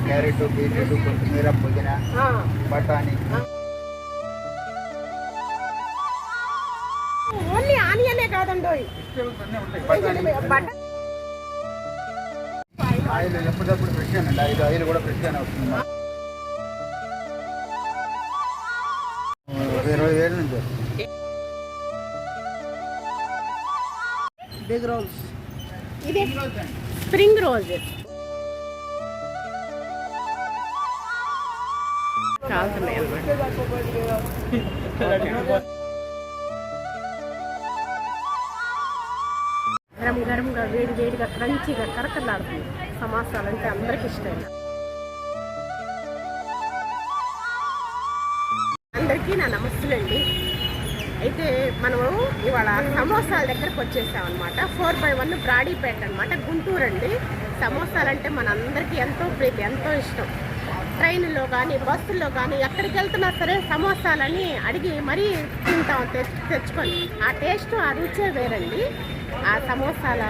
Carrot, beetroot, కొత్తిమీర, పుదీనా, బఠానీ. ఓన్లీ ఆనియనే కాదండి, ఆయిల్ ఎప్పటికప్పుడు ఫ్రెష్ అండి. ఆయిల్ కూడా ఫ్రెష్ గానే వస్తుంది. 20,000 నుంచి బిగ్ రోల్స్. ఇది స్ప్రింగ్ రోజ్ కాల్తున్నాయి గరం గరంగా వేడి వేడిగా క్రంచిగా కరకలాడుతుంది. సమోసాలు అంటే అందరికి ఇష్టం. అందరికీ నా నమస్తులండి. అయితే మనము ఇవాళ సమోసాల దగ్గరకు వచ్చేసామన్నమాట. 4/1 బ్రాడీపేట అనమాట, గుంటూరు అండి. సమోసాలు అంటే మనందరికీ ఎంతో ప్రీతి, ఎంతో ఇష్టం. ట్రైన్లో కానీ బస్సుల్లో కానీ ఎక్కడికి వెళ్తున్నా సరే సమోసాలని అడిగి మరీ తింటాం తెచ్చుకొని. ఆ టేస్ట్, ఆ రుచే వేరండి. ఆ సమోసాల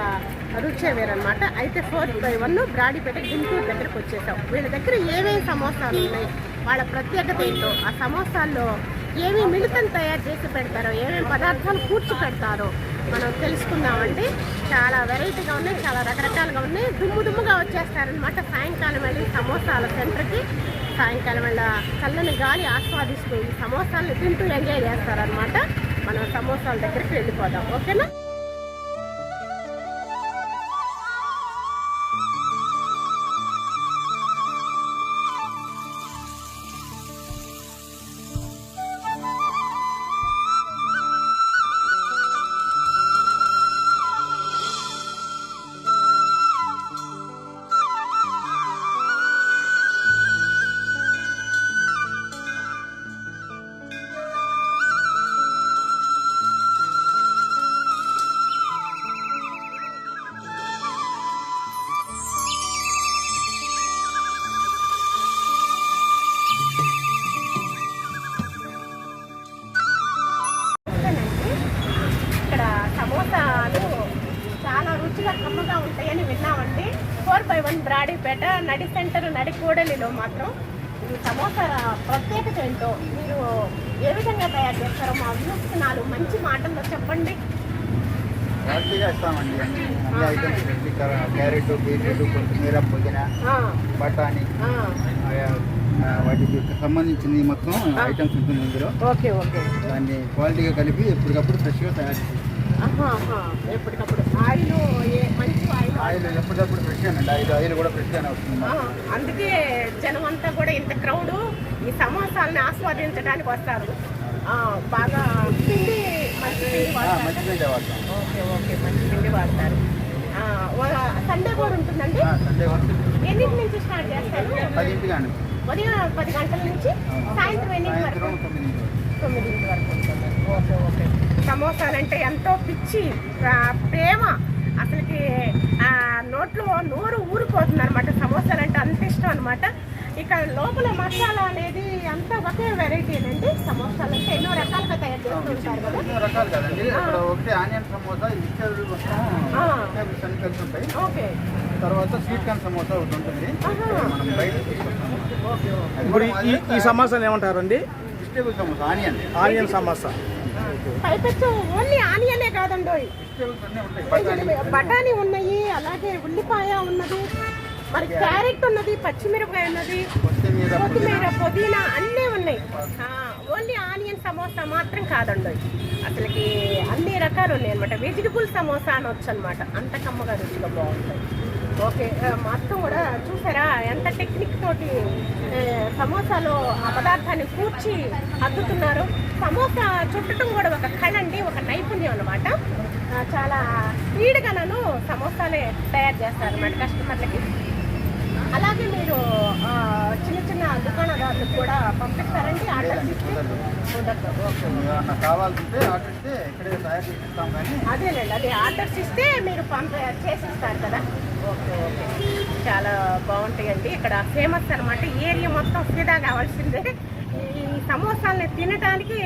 రుచే వేరనమాట. అయితే 4/1 బ్రాడీపేట గుంటూరు దగ్గరకు వచ్చేసాం. వీళ్ళ దగ్గర ఏమేమి సమోసాలు ఉన్నాయి, వాళ్ళ ప్రత్యేకత ఏంటో, ఆ సమోసాల్లో ఏమేమి మిళితం తయారు చేసి పెడతారో, ఏమేమి పదార్థాలు కూర్చి పెడతారో మనం తెలుసుకుందామండి. చాలా వెరైటీగా ఉన్నాయి, చాలా రకరకాలుగా ఉన్నాయి. దుమ్ముగా వచ్చేస్తారనమాట. సాయంకాలం వెళ్ళి సమోసాల సెంటర్కి సాయంకాలం వెళ్ళ చల్లని గాలి ఆస్వాదిస్తూ ఈ సమోసాలను తింటూ ఎంజాయ్ చేస్తారనమాట. మనం సమోసాల దగ్గరికి వెళ్ళిపోదాం, ఓకేనా? కమ్మగా ఉంటాయని విన్నామండి. 4/1 బ్రాడీపేట నడి సెంటర్, నడి కూడలిలో మాత్రం ఈ సమోసా ప్రత్యేకత ఏంటో, మీరు ఏ విధంగా తయారు చేస్తారో మా వ్యూస్ 4 మంచి మాటల్లో చెప్పండి. క్యారెట్, బీట్రూట్, కొత్తిమీర, పుదీనా, బఠానీ, వాటికి సంబంధించింది మొత్తం ఐటమ్స్ ఉంటుంది ఇందులో. Okay okay. దాన్ని క్వాలిటీగా కలిపి ఎప్పటికప్పుడు ఫ్రెష్గా తయారు చేస్తాం. ఎప్పటికప్పుడు ఆయిల్ మంచి ఆయిల్ ఎప్పటికప్పుడు ఫ్రెష్ అండి. ఆయిల్ కూడా ఫ్రెష్ గానే వస్తుంది. అందుకే జనం అంతా కూడా ఇంత క్రౌడ్ ఈ సమోసాలని ఆస్వాదించడానికి వస్తారు. బాగా పిండి మంచి పిండి వాడతాం. ఓకే ఓకే, మంచి పిండి వాడతారు. సండే కూడా ఉంటుందండి. సండే ఎన్నింటి నుంచి స్టార్ట్ చేస్తారు? 10 ఉదయం 10 గంటల నుంచి సాయంత్రం 9 వరకు ఉంటుంది. Okay okay. సమోసాలంటే ఎంతో పిచ్చి, ప్రేమ, అసలుకి నోట్లో నోరు ఊరిపోతుంది అనమాట. సమోసాలంటే అంత ఇష్టం అనమాట. ఇక లోపల మసాలా అనేది అంతా ఒకే వెరైటీనండి. సమోసాలు అంటే ఎన్నో రకాలుగా తయారు చేస్తూ ఉంటారు కదా. ఎన్నో రకాలు కదండి. ఒకటి ఆనియన్ సమోసా, మిక్చర్ ఉంటాయి. ఓకే. తర్వాత స్వీట్ కార్న్ సమోసా ఒకటి ఉంటుంది. మనం బయట ఇప్పుడు ఈ సమోసాలు ఏమంటారండి? Vegetable samosa, onion samosa. పైపెచ్చు ఓన్లీ ఆనియనే కాదండి, బఠానీ ఉన్నాయి, అలాగే ఉల్లిపాయ ఉన్నది, మరి క్యారెట్ ఉన్నది, పచ్చిమిరపకాయ ఉన్నది, కొత్తిమీర, పుదీనా అన్నీ ఉన్నాయి. ఓన్లీ ఆనియన్ సమోసా మాత్రం కాదండి, అసలుకి అన్ని రకాలు ఉన్నాయి అనమాట. వెజిటబుల్ సమోసా అనొచ్చు అనమాట. అంత కమ్మగా రుచిగా బాగుంటాయి. ఓకే, మొత్తం కూడా చూసారా ఎంత టెక్నిక్ తోటి సమోసాలో ఆ పదార్థాన్ని కూర్చి అద్దుతున్నారు. సమోసా చుట్టడం కూడా ఒక కళ అండి, ఒక నైపుణ్యం అనమాట. చాలా స్పీడ్గా నన్ను సమోసాలే తయారు చేస్తారన్నమాట కస్టమర్లకి. అలాగే మీరు చిన్న చిన్న దుకాణదారులకు కూడా పంపిస్తారండి ఆర్డర్స్ ఇస్తే? అదేలేండి, అదే ఆర్డర్స్ ఇస్తే మీరు చేసిస్తారు కదా. ఓకే ఓకే, చాలా బాగుంటాయండి. ఇక్కడ ఫేమస్ అనమాట, ఏరియా మొత్తం ఫిదా కావాల్సిందే. ఈ సమోసాలని తినడానికి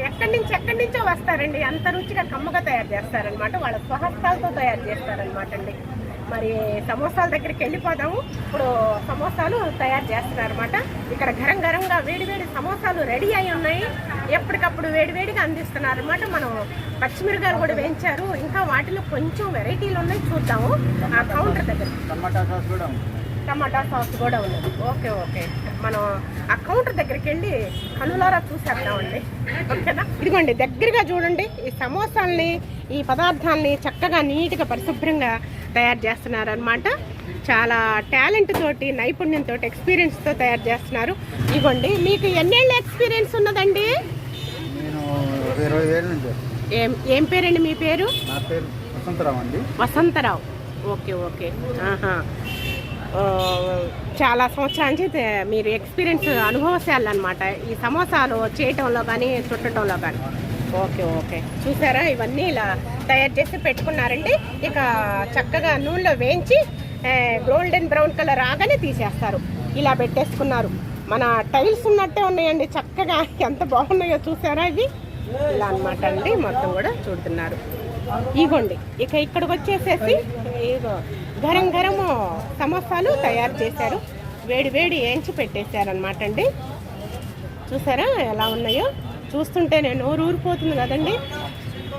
ఎక్కడి నుంచో వస్తారండి. అంత రుచిగా కమ్మగా తయారు చేస్తారనమాట. వాళ్ళ స్వహస్తాలతో తయారు చేస్తారనమాట అండి. మరి సమోసాల దగ్గరికి వెళ్ళిపోదాము. ఇప్పుడు సమోసాలు తయారు చేస్తున్నారు అనమాట. ఇక్కడ గరం గరంగా వేడివేడి సమోసాలు రెడీ అయి ఉన్నాయి. ఎప్పటికప్పుడు వేడివేడిగా అందిస్తున్నారు అనమాట. మనం పచ్చిమిరకాయలు కూడా వేయించారు. ఇంకా వాటిలో కొంచెం వెరైటీలు ఉన్నాయి, చూద్దాము. ఆ కౌంటర్ దగ్గర టమాటా సాస్ కూడా ఉన్నది. ఓకే ఓకే, మనం ఆ కౌంటర్ దగ్గరికి వెళ్ళి కనులారా చూసేద్దామండి. ఓకేనా? ఇదిగోండి, దగ్గరగా చూడండి. ఈ సమోసాలని, ఈ పదార్థాలని చక్కగా నీట్గా పరిశుభ్రంగా తయారు చేస్తున్నారు అనమాట. చాలా టాలెంట్ తోటి, నైపుణ్యంతో, ఎక్స్పీరియన్స్తో తయారు చేస్తున్నారు. ఇదిగోండి, మీకు ఎన్నేళ్ళ ఎక్స్పీరియన్స్ ఉన్నదండి? నేను 20 ఏళ్ళ నుంచి. ఏం పేరండి మీ పేరు? నా పేరు వసంతరావు అండి. వసంతరావు. Okay okay. ఆహా, చాలా సంవత్సరాల నుంచి మీరు ఎక్స్పీరియన్స్, అనుభవశాలు అనమాట ఈ సమోసాలు చేయటంలో కానీ చుట్టడంలో కానీ. ఓకే ఓకే, చూసారా ఇవన్నీ ఇలా తయారు చేసి పెట్టుకున్నారండి. ఇక చక్కగా నూనెలో వేయించి గోల్డెన్ బ్రౌన్ కలర్ రాగానే తీసేస్తారు. ఇలా పెట్టేసుకున్నారు. మన టైల్స్ ఉన్నట్టే ఉన్నాయండి, చక్కగా ఎంత బాగున్నాయో చూసారా. ఇవి ఇలా అనమాట అండి, మొత్తం కూడా చూడుతున్నారు. ఇగోండి, ఇక ఇక్కడికి వచ్చేసేసి ఇగో గరం గరము సమోసాలు తయారు చేశారు. వేడి వేడి వేయించి పెట్టేశారనమాట అండి. చూసారా ఎలా ఉన్నాయో? చూస్తుంటే నేను ఊరిపోతుంది కదండి.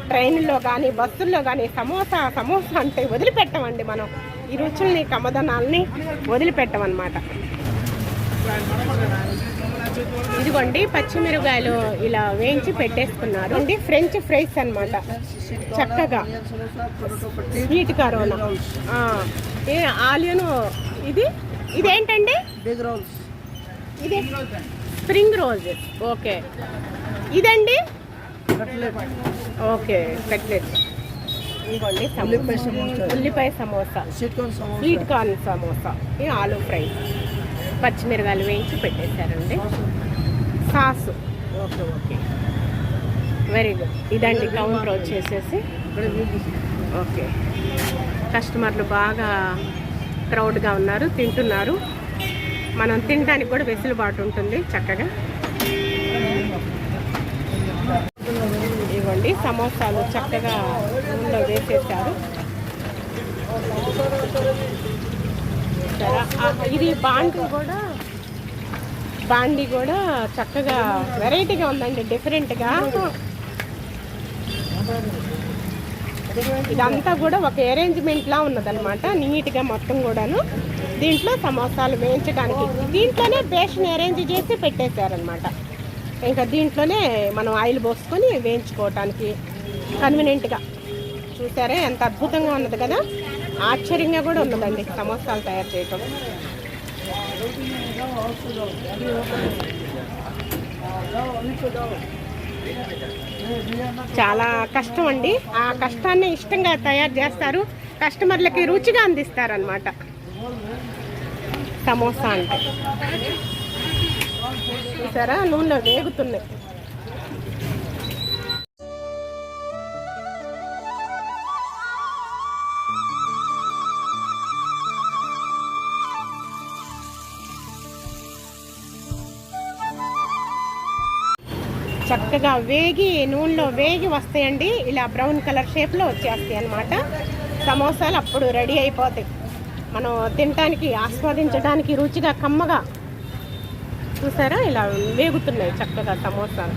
ట్రైన్లో కానీ బస్సుల్లో కానీ సమోసా సమోసా అంటే వదిలిపెట్టమండి మనం. ఈ రుచుల్ని, కమ్మదనాల్ని వదిలిపెట్టమన్నమాట. ఇదిగోండి, పచ్చిమిరకాయలు ఇలా వేయించి పెట్టేసుకున్నారు అండి. ఫ్రెంచ్ ఫ్రైస్ అన్నమాట, చక్కగా స్వీట్ కరోనా, ఆలియన్. ఇదేంటండి? ఇది స్ప్రింగ్ రోజ్. ఓకే, ఇదండి ఓకే కట్లెట్. ఇదిగోండి ఉల్లిపాయ సమోసా, స్వీట్ కార్న్ సమోసా, ఇది ఆలూ ఫ్రై, పచ్చిమిరకాయలు వేయించి పెట్టేశారండి. Sauce. Okay okay, very good. ఇదండి కౌంటర్ వచ్చేసేసి. ఓకే, కస్టమర్లు బాగా క్రౌడ్గా ఉన్నారు, తింటున్నారు. మనం తినడానికి కూడా వెసులుబాటు ఉంటుంది చక్కగా. ఇవ్వండి, సమోసాలు చక్కగా నూనెలో వేసేసారు. ఇది బాండి కూడా చక్కగా వెరైటీగా ఉందండి, డిఫరెంట్గా. ఇదంతా కూడా ఒక అరేంజ్మెంట్లా ఉన్నదన్నమాట, నీట్గా మొత్తం కూడాను. దీంట్లో సమోసాలు వేయించడానికి దీంట్లోనే బేషన్ అరేంజ్ చేసి పెట్టేశారనమాట. ఇంకా దీంట్లోనే మనం ఆయిల్ పోసుకొని వేయించుకోవటానికి కన్వీనియంట్గా. చూసారా ఎంత అద్భుతంగా ఉన్నది కదా, ఆశ్చర్యంగా కూడా ఉన్నదండి సమోసాలు తయారు చేయటం. చాలా కష్టం అండి. ఆ కష్టాన్ని ఇష్టంగా తయారు చేస్తారు, కస్టమర్లకి రుచిగా అందిస్తారనమాట సమోసా అంటే. చూసారా నూనెలో వేగుతున్నాయి. చక్కగా వేగి నూనెలో వేగి వస్తాయండి, ఇలా బ్రౌన్ కలర్ షేప్లో వచ్చేస్తాయి అన్నమాట సమోసాలు. అప్పుడు రెడీ అయిపోతాయి, మనం తినడానికి, ఆస్వాదించడానికి రుచిగా కమ్మగా. చూసారా ఇలా వేగుతున్నాయి చక్కగా సమోసాలు.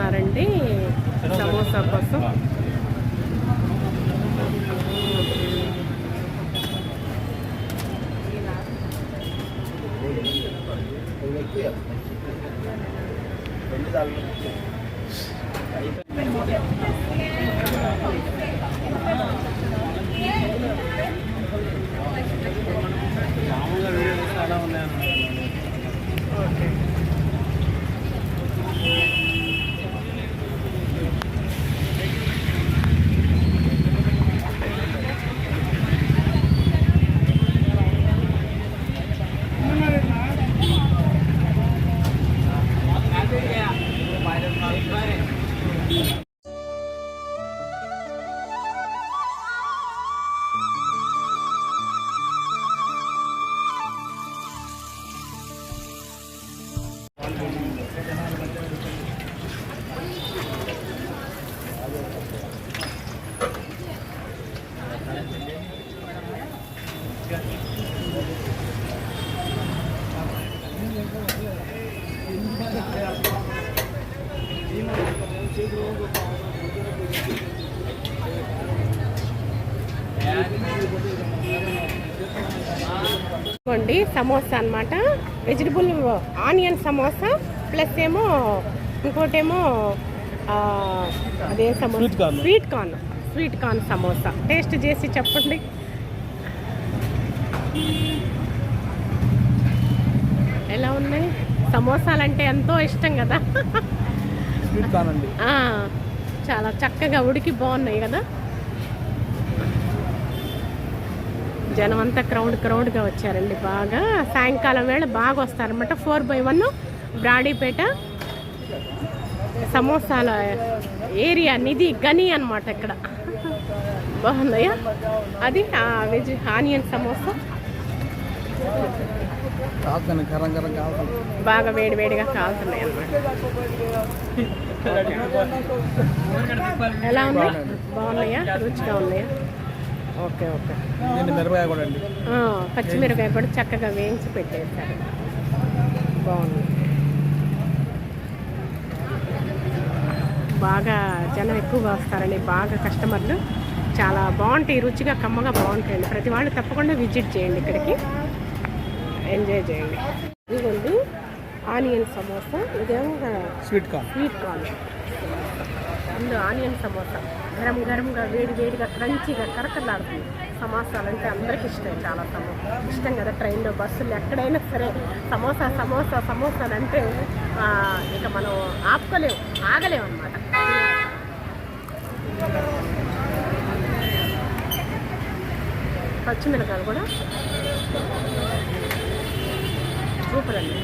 ఉన్నారండి సమోసా కోసం. ఇదిగోండి సమోసా అన్నమాట. వెజిటబుల్ ఆనియన్ సమోసా ప్లస్ ఏమో ఇంకోటేమో అదే samosa sweet corn samosa. Taste చేసి చెప్పండి. ఎలా ఉన్నాయి? సమోసాలు అంటే ఎంతో ఇష్టం కదా. స్వీట్ కార్న్ అండి. చాలా చక్కగా ఉడికి బాగున్నాయి కదా. జనం అంతా క్రౌడ్గా వచ్చారండి. బాగా సాయంకాలం వేళ బాగా వస్తారనమాట. 4/1 బ్రాడీపేట సమోసాల ఏరియా నిధి గని అనమాట. ఇక్కడ బాగుందయ్యా. అది వెజ్ ఆనియన్ సమోసా బాగా వేడివేడిగా కాలుతున్నాయి అన్నమాట. ఎలా ఉన్నాయి? బాగున్నాయా? రుచిగా ఉన్నాయా? ఓకే. మిరపకాయ కూడా అండి. పచ్చిమిరపకాయ కూడా చక్కగా వేయించి పెట్టేశారు. బాగుంది. బాగా జనం ఎక్కువగా వస్తారండి. బాగా కస్టమర్లు చాలా బాగుంటాయి. రుచిగా కమ్మగా బాగుంటాయండి. ప్రతి వాళ్ళు తప్పకుండా విజిట్ చేయండి. ఇక్కడికి ఎంజాయ్ చేయండి. ఇదిగోండి ఆనియన్ సమోసా. ఇదేమో స్వీట్ కార్న్. ముందు ఆనియన్ సమోసా గరంగా వేడిగా క్రంచీగా కరకలాడుతుంది. సమోసాలు అంటే అందరికి ఇష్టం. చాలా ఇష్టం కదా. ట్రైన్లో బస్సులు ఎక్కడైనా సరే సమోసాలు అంటే ఇక మనం ఆగలేము అన్నమాట. పచ్చిమిరకాయలు కూడా సూపర్ అండి.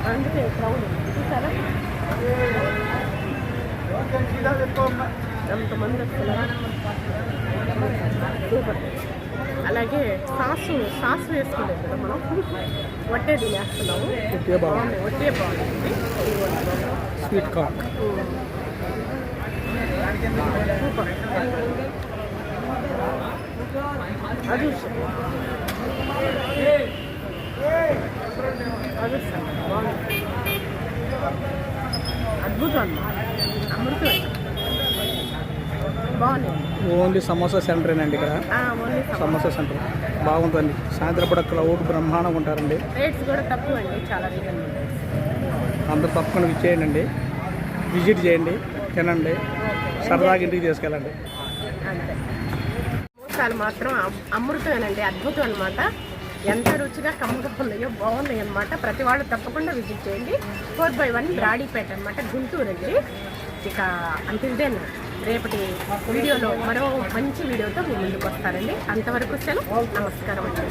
అందుకే క్రౌడ్ చూసారా ఎంతమంది వస్తున్నారు. సూపర్. అలాగే సాసు వేసుకోలేదు కదా మనం. వట్టే తినేస్తున్నాము. వట్టే బాగుంటుంది. Sweet corn super. అది బాగుంది. అద్భుతం. అమృతం. బాగుంది. ఓన్లీ సమోసా సెంటరేనండి ఇక్కడ. సమోసా సెంటర్ బాగుంటుంది. సాయంత్రం పూట క్రౌడ్ బ్రహ్మాండంగా ఉంటారండి. రేట్స్ కూడా తక్కువ అండి. చాలా రీజనబుల్ రేట్స్. అందరూ తప్పకుండా విచ్చేయండి, విజిట్ చేయండి, తినండి, సరదాగా ఇంటికి తీసుకెళ్ళండి. అంతే. సమోసాలు మాత్రం అమృతమేనండి. అద్భుతం అనమాట. ఎంత రుచిగా కమ్మగా ఉన్నాయో బాగున్నాయి అనమాట. ప్రతి వాళ్ళు తప్పకుండా విజిట్ చేయండి. 4/1 బ్రాడీపేట అనమాట, గుంటూరు అండి. ఇక అంతిదేనా రేపటి వీడియోలో మరో మంచి వీడియోతో మీ ముందుకు వస్తారండి. అంతవరకు సెలవు. నమస్కారం అండి.